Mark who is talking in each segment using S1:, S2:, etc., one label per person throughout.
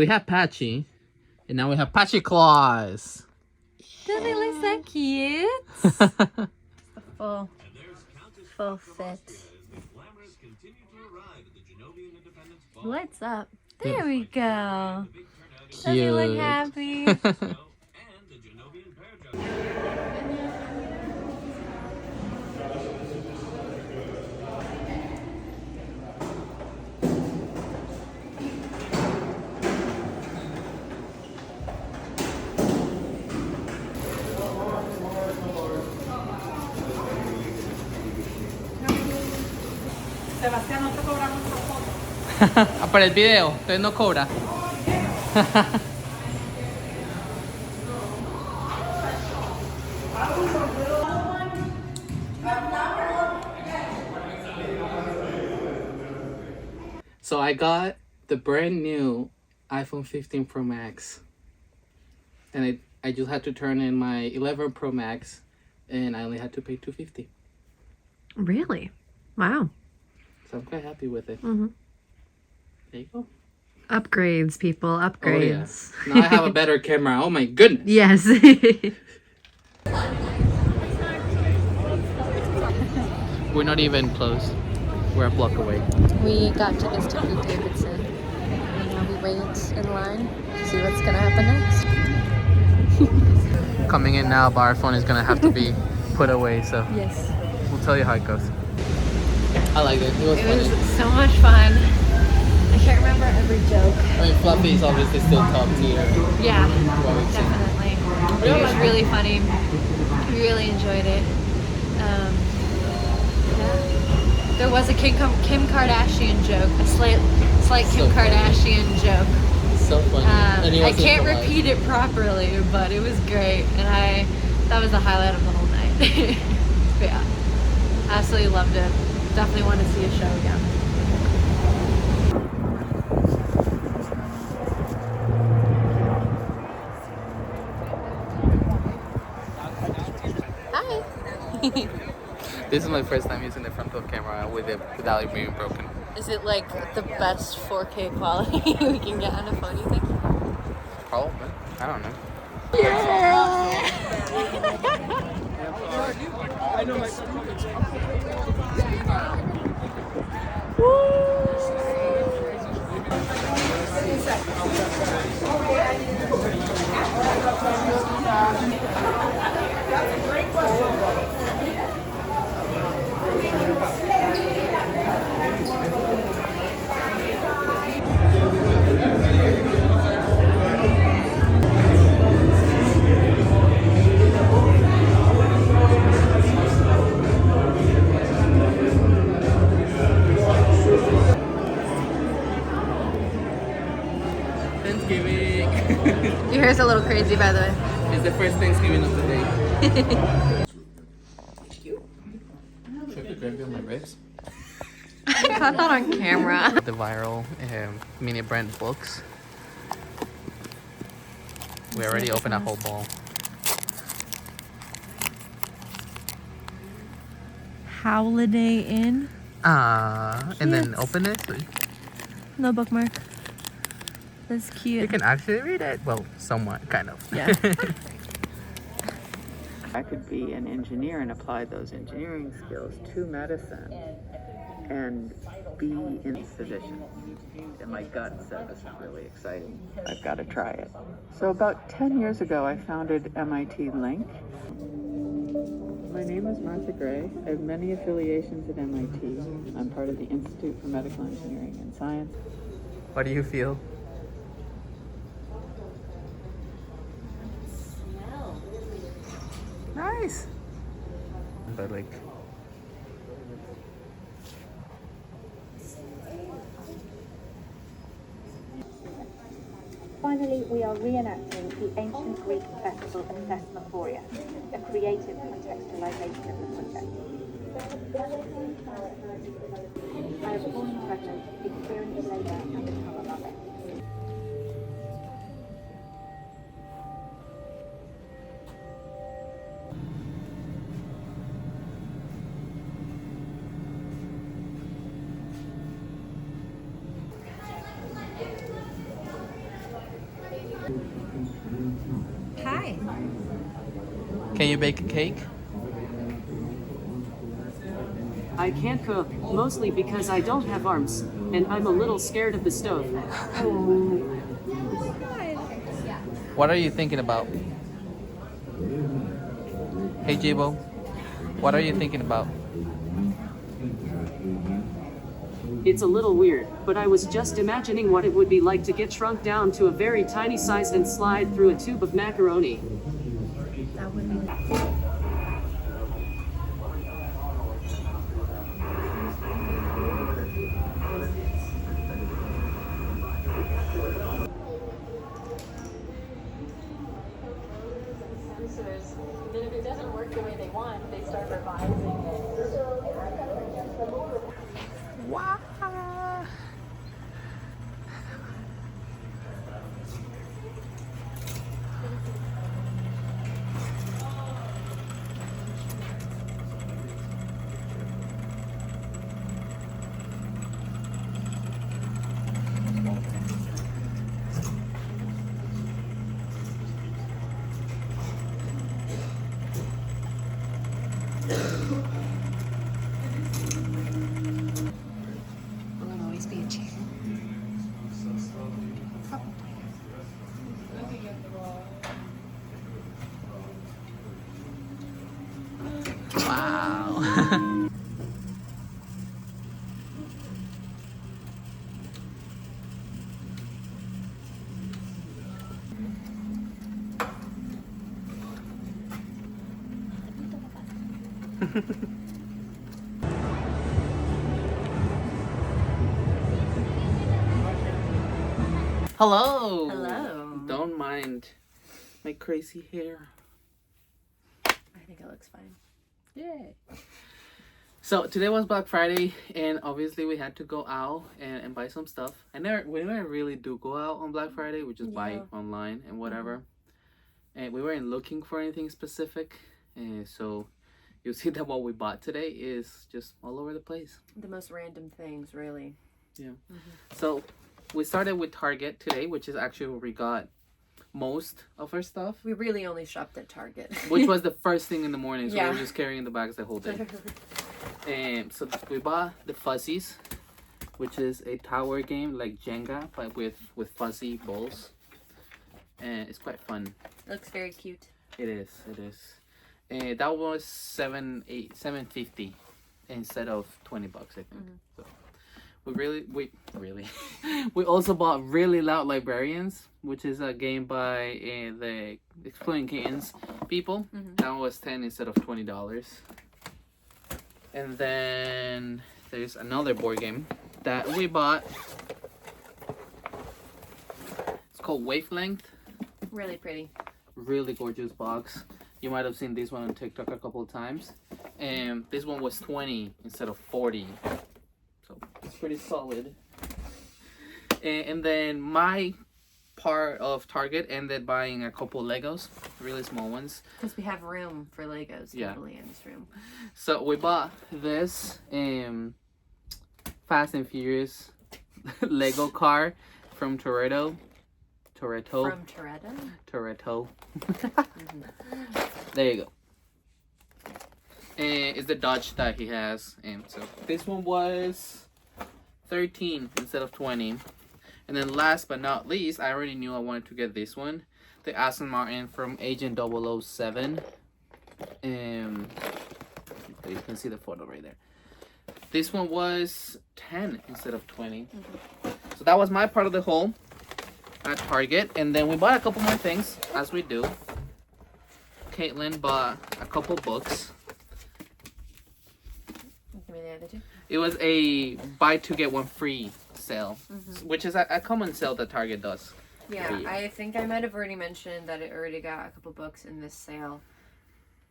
S1: we have Patchy, and now we have Patchy Claus.
S2: Does he look so cute? Full fit. Lights up. There we go. Does he look happy?
S3: Sebastián, no te cobramos la foto.
S1: Para el video, entonces no cobra. So I got the brand new iPhone 15 Pro Max, and I just had to turn in my 11 Pro Max, and I only had to pay $250.
S2: Really? Wow.
S1: So I'm quite happy with it.
S2: Mm-hmm.
S1: There you go.
S2: Upgrades, people. Upgrades.
S1: Oh, yeah. Now I have a better camera. Oh my goodness.
S2: Yes.
S1: We're not even close. We're a block away.
S2: We got tickets to Pete Davidson. And now we wait in line to see what's gonna happen next.
S1: Coming in now, but our phone is gonna have to be put away, so
S2: Yes.
S1: we'll tell you how it goes. I liked it. It was
S2: It
S1: funny.
S2: was so much fun. I can't remember every joke.
S1: I mean, Fluffy is obviously still top tier.
S2: Yeah,
S1: What we've seen.
S2: definitely. It was really funny. We really enjoyed it. Yeah. There was a Kim Kardashian joke, a slight Kim
S1: So funny.
S2: Kardashian joke.
S1: So funny. And he
S2: I
S1: wasn't
S2: can't
S1: polite.
S2: repeat it properly, but it was great, and that was the highlight of the whole night. But yeah, absolutely loved it. Definitely want to see a show again. Hi.
S1: This is my first time using the frontal camera without it being broken.
S2: Is it like the best 4K quality we can get on a phone, you think?
S1: Probably. I don't know. Thanksgiving.
S2: Your hair's a little crazy, by the way.
S1: It's the first Thanksgiving of the day. Should I put gravy on my ribs?
S2: I caught that on camera.
S1: The viral mini brand books. We already opened a whole bowl.
S2: Holiday Inn.
S1: And then
S2: Cute.
S1: open it.
S2: No bookmark. That's cute.
S1: You can actually read it. Well, somewhat, kind of.
S2: Yeah.
S4: I could be an engineer and apply those engineering skills to medicine and be in this position. And my gut said, this is really exciting. I've got to try it. So about 10 years ago, I founded MIT Link. My name is Martha Gray. I have many affiliations at MIT. I'm part of the Institute for Medical Engineering and Science.
S1: What do you feel? Nice. But like,
S5: Finally, we are reenacting the ancient Greek festival of Thesmophoria, a creative contextualization of the project. I was born pregnant, experienced labour and become a mother.
S1: Can you bake a cake?
S6: I can't cook, mostly because I don't have arms, and I'm a little scared of the stove.
S1: What are you thinking about? Hey Jibo, what are you thinking about?
S6: It's a little weird, but I was just imagining what it would be like to get shrunk down to a very tiny size and slide through a tube of macaroni.
S2: That would be.
S7: Then if it doesn't work the way they want, they start revising it.
S1: Wow.
S2: Will it always be a chair?
S1: Wow. Hello.
S2: Hello.
S1: Don't mind my crazy hair.
S2: I think it looks fine.
S1: Yay. So today was Black Friday, and obviously we had to go out and buy some stuff. We never really do go out on Black Friday. We just buy online and whatever. And we weren't looking for anything specific, and so you'll see that what we bought today is just all over the place.
S2: The most random things, really.
S1: Yeah. So we started with Target today, which is actually where we got most of our stuff,
S2: We really only shopped at Target.
S1: which was the first thing in the morning. So we
S2: Yeah.
S1: were just carrying the bags the whole day. And so we bought the Fuzzies, which is a tower game like Jenga, but with fuzzy balls. And it's quite fun.
S2: Looks very cute.
S1: It is. And that was $7.50 instead of $20, I think. So we also bought Really Loud Librarians, which is a game by the Exploding Kittens people. That was $10 instead of $20. And then there's another board game that we bought. It's called Wavelength.
S2: Really pretty.
S1: Really gorgeous box. You might have seen this one on TikTok a couple of times. And this one was 20 instead of 40. So it's pretty solid. And then my part of Target ended buying a couple Legos, really small ones.
S2: Because we have room for Legos
S1: Yeah.
S2: totally in this room.
S1: So we bought this Fast and Furious Lego car from Toretto.
S2: From Toretto?
S1: Toretto. There you go. And it's the Dodge that he has. And so this one was 13 instead of 20. And then last but not least, I already knew I wanted to get this one. The Aston Martin from Agent 007. You can see the photo right there. This one was 10 instead of 20. So that was my part of the haul at Target. And then we bought a couple more things, as we do. Caitlin bought a couple books.
S2: Give me the other two.
S1: It was a buy two get one free sale, which is a common sale that Target does.
S2: Yeah,
S1: Yeah.
S2: I think I might have already mentioned that it already got a couple books in this sale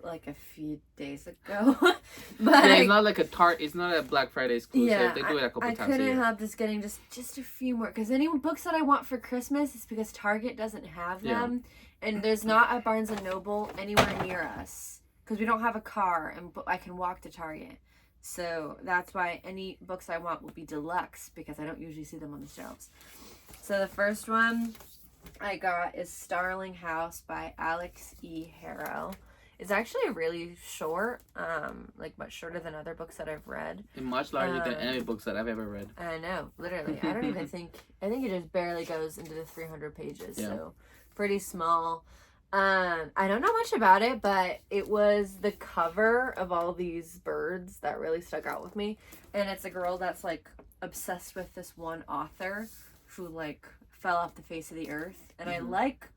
S2: like a few days ago. But
S1: Yeah, it's not like it's not a Black Friday exclusive. They do it a couple
S2: I
S1: times a
S2: couldn't
S1: year.
S2: help just getting just a few more because any books that I want for Christmas is because Target doesn't have
S1: Yeah.
S2: them, and there's not a Barnes and Noble anywhere near us because we don't have a car and I can walk to Target. So that's why any books I want will be deluxe because I don't usually see them on the shelves. So the first one I got is Starling House by Alex E. Harrow. It's actually really short, like much shorter than other books that I've read.
S1: And much larger than any books that I've ever read.
S2: I know, literally. I don't even think, I think it just barely goes into the 300 pages.
S1: Yeah.
S2: So pretty small. I don't know much about it, but it was the cover of all these birds that really stuck out with me. And it's a girl that's like obsessed with this one author who like fell off the face of the earth. And I like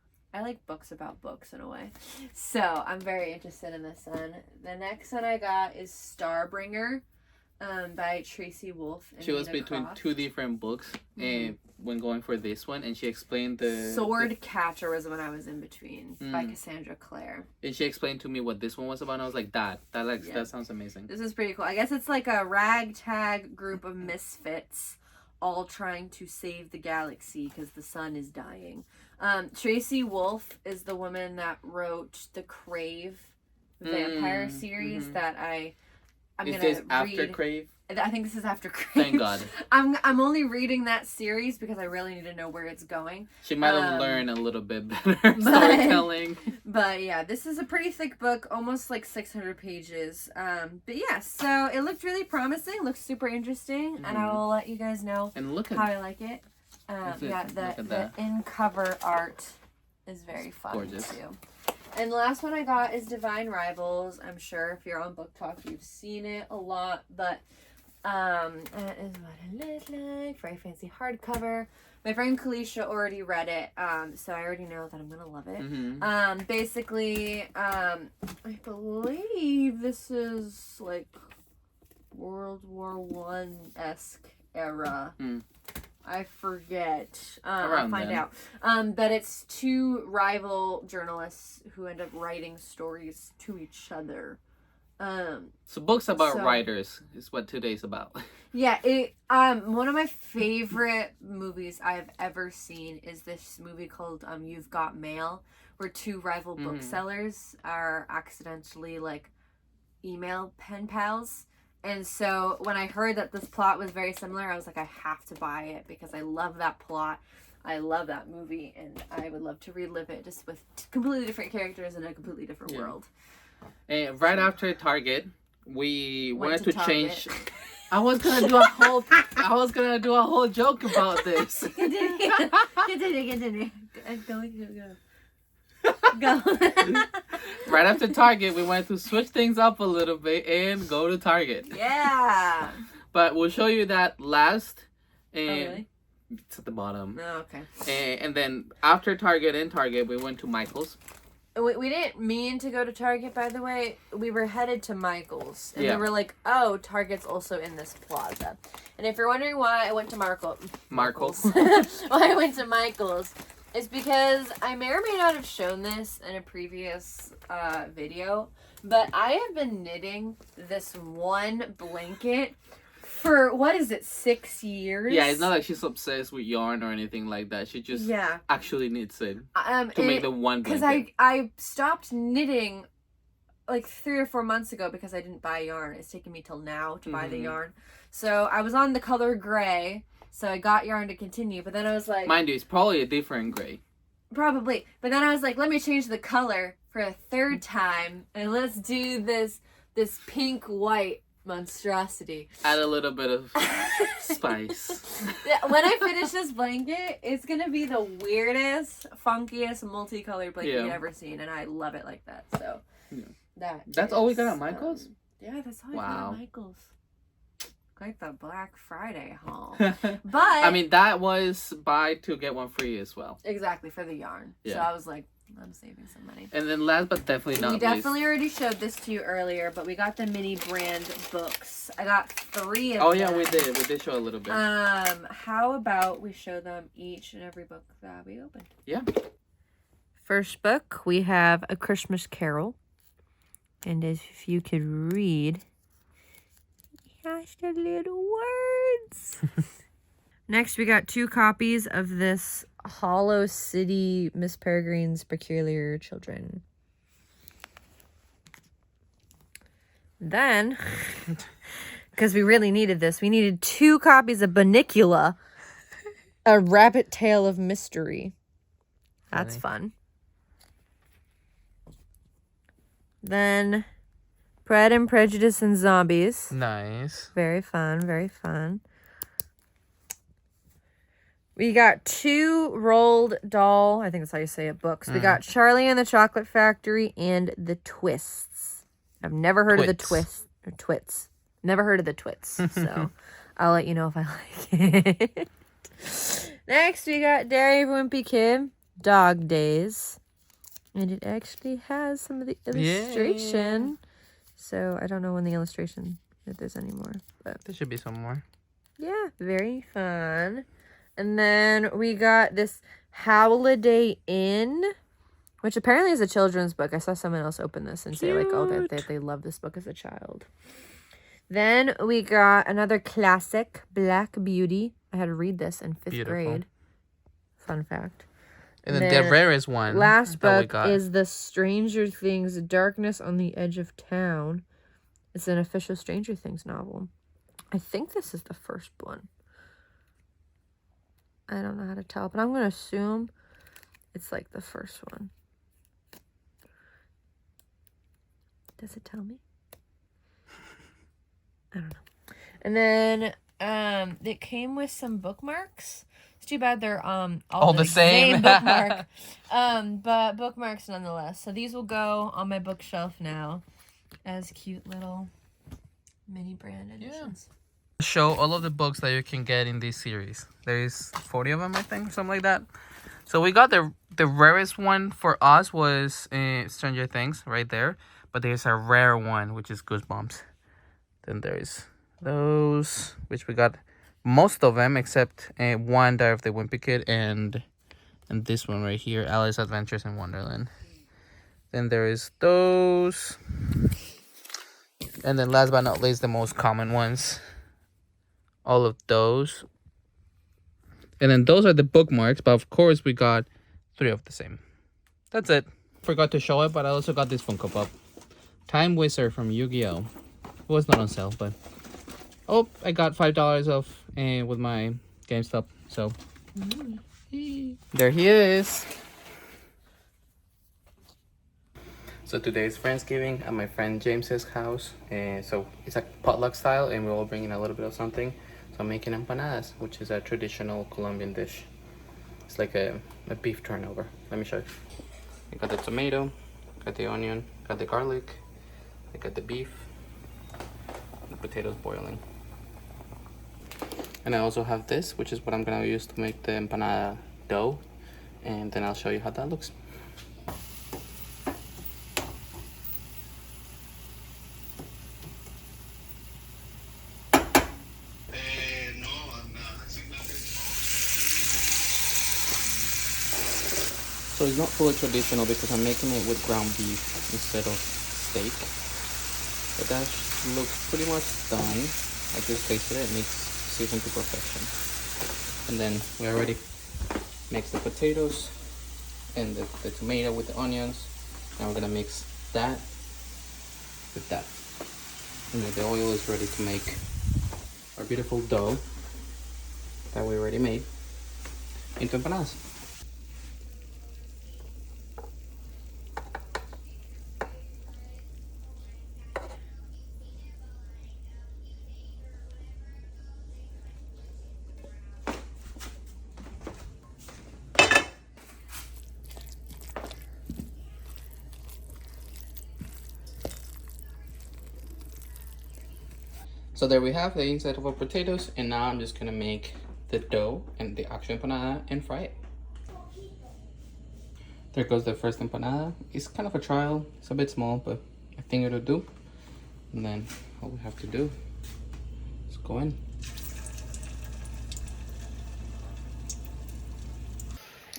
S2: books about books in a way. So I'm very interested in this one. The next one I got is Starbringer by Tracy Wolff. And
S1: She was
S2: Nina
S1: between
S2: Croft.
S1: 2 different books and when going for this one, and she explained the
S2: Sword Catcher was the one I was in between by Cassandra Clare.
S1: and she explained to me what this one was about, and I was like, that sounds amazing.
S2: This is pretty cool. I guess it's like a ragtag group of misfits all trying to save the galaxy because the sun is dying. Tracy Wolff is the woman that wrote the Crave vampire series that I'm
S1: Is
S2: gonna
S1: this
S2: read.
S1: after Crave?
S2: I think this is after Crave.
S1: Thank God.
S2: I'm only reading that series because I really need to know where it's going.
S1: She might have learned a little bit better storytelling.
S2: But yeah, this is a pretty thick book, almost like 600 pages. But yeah, so it looked really promising, looks super interesting, and I will let you guys know
S1: And look
S2: how
S1: at
S2: I like it.
S1: Look
S2: Yeah,
S1: at
S2: the
S1: that.
S2: in-cover art is very fun
S1: gorgeous.
S2: too. And the last one I got is Divine Rivals. I'm sure if you're on Book Talk, you've seen it a lot, but that is what it looks like. Very fancy hardcover. My friend Kalisha already read it, so I already know that I'm gonna love it. Basically, I believe this is like World War One-esque era. I forget. I'll
S1: Around
S2: find
S1: then.
S2: out. But it's 2 rival journalists who end up writing stories to each other.
S1: So books about
S2: So-
S1: writers is what today's about.
S2: Yeah, it one of my favorite movies I've ever seen is this movie called You've Got Mail, where 2 rival booksellers are accidentally like email pen pals. And so when I heard that this plot was very similar, I was like, I have to buy it because I love that plot. I love that movie, and I would love to relive it just with completely different characters in a completely different world.
S1: And right after Target, we
S2: Went
S1: wanted
S2: to
S1: to
S2: Target.
S1: change. I was gonna do a whole joke about this.
S2: Continue. Go.
S1: Right after Target, we wanted to switch things up a little bit and go to Target.
S2: Yeah.
S1: But we'll show you that last.
S2: Oh,
S1: And
S2: really?
S1: it's at the bottom.
S2: Oh, okay.
S1: And then after Target and Target, we went to Michael's.
S2: We didn't mean to go to Target, by the way. We were headed to Michael's. And
S1: Yeah.
S2: we were like, oh, Target's also in this plaza. And if you're wondering why I went to
S1: Michael's.
S2: why I went to Michael's, it's because I may or may not have shown this in a previous video, but I have been knitting this one blanket for, 6 years?
S1: Yeah, it's not like she's obsessed with yarn or anything like that. She just actually knits it to make the one
S2: because
S1: blanket.
S2: I stopped knitting like 3 or 4 months ago because I didn't buy yarn. It's taken me till now to buy the yarn. So I was on the color gray, so I got yarn to continue. But then I was like,
S1: Mind you, it's probably a different gray.
S2: probably. But then I was like, let me change the color for a 3rd time, and let's do this pink white monstrosity.
S1: Add a little bit of spice.
S2: When I finish this blanket, it's gonna be the weirdest, funkiest, multicolored blanket you've ever seen, and I love it like that. So
S1: That's all we got at Michael's?
S2: Yeah, that's all I got
S1: Wow.
S2: at Michael's. Like the Black Friday haul.
S1: But
S2: But
S1: I mean, that was buy 2 get 1 free as well.
S2: exactly, for the yarn. So
S1: Yeah.
S2: I was like, I'm saving some money.
S1: And then last but definitely not
S2: We
S1: least,
S2: definitely already showed this to you earlier, but we got the mini brand books. I got 3 of them.
S1: oh yeah, we did show a little bit.
S2: How about we show them each and every book that we opened?
S1: Yeah.
S2: First book, we have A Christmas Carol. And if you could read just the little words. Next, we got 2 copies of this Hollow City Miss Peregrine's Peculiar Children. Then, because we really needed this, we needed 2 copies of Banicula, A Rabbit Tale of Mystery. That's fun. Then Pride and Prejudice and Zombies.
S1: Nice.
S2: Very fun, very fun. We got 2 Roald Dahl, I think that's how you say it, books. We got Charlie and the Chocolate Factory and The Twists. I've never heard of The Twits. Never heard of The Twits. So I'll let you know if I like it. Next, we got Diary of a Wimpy Kid, Dog Days. And it actually has some of the illustration. So I don't know when the illustration, if there's any more. But
S1: There should be some more.
S2: yeah, very fun. And then we got this Holiday Inn, which apparently is a children's book. I saw someone else open this and say like, oh, that they love this book as a child. Then we got another classic, Black Beauty. I had to read this in 5th grade. Fun fact.
S1: And then the rarest one.
S2: Last
S1: that we
S2: book
S1: got
S2: is the Stranger Things Darkness on the Edge of Town. It's an official Stranger Things novel. I think this is the first one. I don't know how to tell, but I'm going to assume it's like the first one. Does it tell me? I don't know. And then it came with some bookmarks. It's too bad they're all the same bookmark. But bookmarks nonetheless. So these will go on my bookshelf now as cute little mini brand editions.
S1: show all of the books that you can get in this series. There's 40 of them, I think, something like that. So we got the rarest one for us was Stranger Things right there, but there's a rare one which is Goosebumps. Then there's those which we got most of them except one, Diary of the Wimpy Kid, and this one right here, Alice Adventures in Wonderland. Then there is those, and then last but not least, the most common ones. All of those. And then those are the bookmarks, but of course we got 3 of the same. That's it. Forgot to show it, but I also got this Funko Pop. Time Wizard from Yu-Gi-Oh! It was not on sale, but oh, I got $5 off with my GameStop. So there he is. So today is Friendsgiving at my friend James's house. So it's a potluck style, and we're all bringing a little bit of something. So I'm making empanadas, which is a traditional Colombian dish. It's like a beef turnover. Let me show you. I got the tomato, got the onion, got the garlic, I got the beef, the potatoes boiling. And I also have this, which is what I'm gonna use to make the empanada dough. And then I'll show you how that looks. So it's not fully traditional because I'm making it with ground beef instead of steak. But that looks pretty much done. I just tasted it and it's seasoned to perfection. And then we already mixed the potatoes and the tomato with the onions. Now we're gonna mix that with that. And then the oil is ready to make our beautiful dough that we already made into empanadas. So there we have the inside of our potatoes, and now I'm just gonna make the dough and the actual empanada and fry it. There goes the first empanada. It's kind of a trial. It's a bit small, but I think it'll do. And then all we have to do is go in.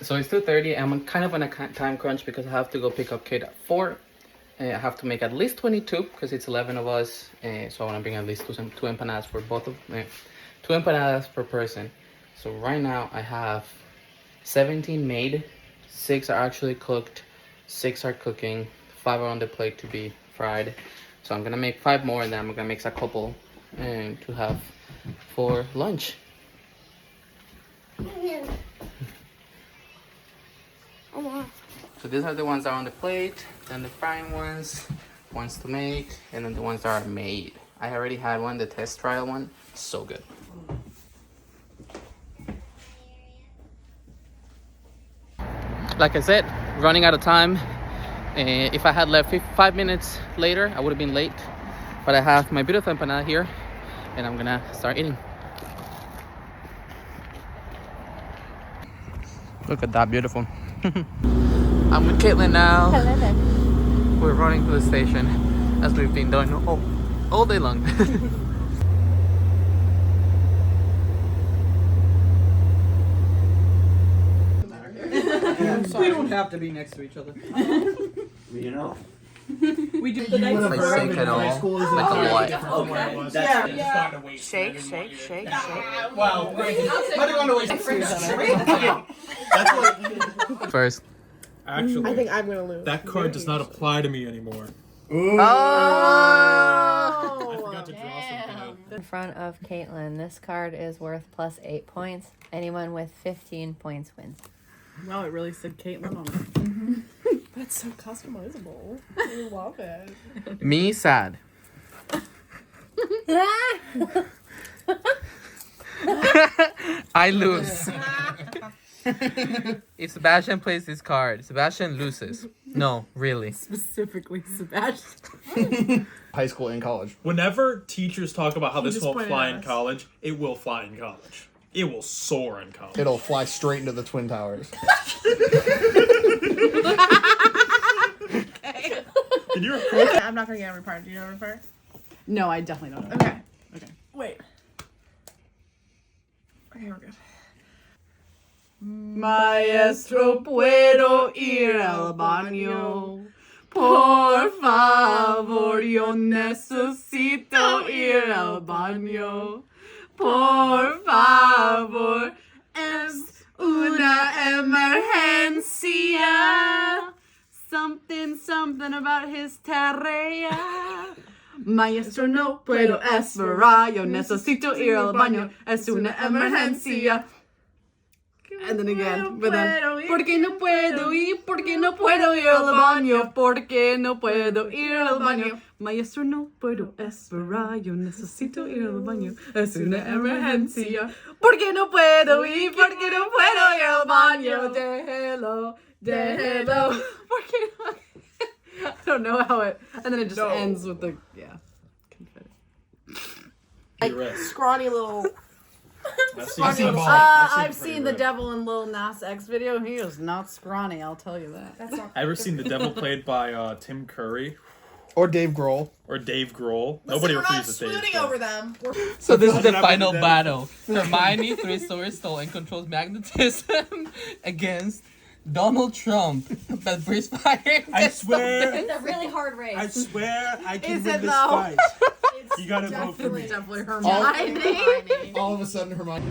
S1: So it's 2:30. I'm kind of on a time crunch because I have to go pick up Kate at 4. I have to make at least 22 because it's 11 of us. So I want to bring at least two empanadas for both of 2 empanadas per person. So right now I have 17 made. 6 are actually cooked. 6 are cooking. 5 are on the plate to be fried. So I'm gonna make 5 more, and then I'm gonna mix a couple and to have for lunch. So these are the ones that are on the plate. Then the frying ones ones to make, and then the ones that are made. I already had one, the test trial one. So good. Like I said, running out of time. If I had left 5 minutes later, I would have been late. But I have my beautiful empanada here, and I'm gonna start eating. Look at that, beautiful. I'm with Caitlin now.
S2: Hello there.
S1: We're running to the station, as we've been doing all day long.
S8: We don't have to be next to each other.
S9: You know.
S8: We do the night
S1: If I sink at all, like a lot.
S8: Yeah.
S2: Shake, shake, shake, shake.
S8: Wow. How do you want to waste
S1: First.
S10: Actually,
S3: I think I'm gonna lose.
S10: that card does not apply to me anymore.
S1: Oh!
S10: I forgot to draw something.
S2: In front of Caitlin, this card is worth plus 8 points. Anyone with 15 points wins.
S3: Wow, it really said Caitlin on it. But it's so customizable. I love it.
S1: Me sad. I lose. If Sebastian plays this card, Sebastian loses. No, really.
S3: Specifically, Sebastian.
S9: High school and college.
S10: Whenever teachers talk about how this
S3: just
S10: won't
S3: pointed
S10: fly
S3: at
S10: in
S3: us.
S10: college, it will fly in college. It will soar in college.
S9: It'll fly straight into the Twin Towers.
S10: Can you record?
S3: I'm not gonna get every part. Do you know every part? No, I definitely don't. Okay. Okay. Wait. Okay, we're good. Maestro, puedo ir al baño. Por favor, yo necesito ir al baño. Por favor, es una emergencia. Something about his tarea. Maestro, no puedo esperar. Yo necesito ir al baño. Es una emergencia. And then again, but then, ¿por qué no puedo ir? ¿Por qué no puedo ir al baño? ¿Por qué no puedo ir al baño? Maestro, no puedo esperar, yo necesito ir al baño. Es una emergencia. ¿Por qué no puedo ir? ¿Por qué no puedo ir al baño? Déjelo, déjelo. ¿Por qué no? I don't know how it, and then it just ends with the, confetti. Scrawny little... I've seen the devil in Lil Nas X video. He is not scrawny, I'll tell you that.
S10: Ever seen the devil played by Tim Curry
S9: Or Dave Grohl.
S10: or Dave Grohl? Nobody refuses Dave Grohl.
S3: them.
S1: So this is the
S10: Not
S1: final
S10: them.
S1: battle. Hermione, 3 Swords Stolen, controls magnetism against Donald Trump that breathes fire.
S10: I swear,
S7: It's a really hard race.
S10: I swear, I can
S3: Is
S10: win
S3: it
S10: this
S3: though?
S10: fight. You gotta vote for me.
S3: Definitely Hermione.
S9: All of a sudden, Hermione.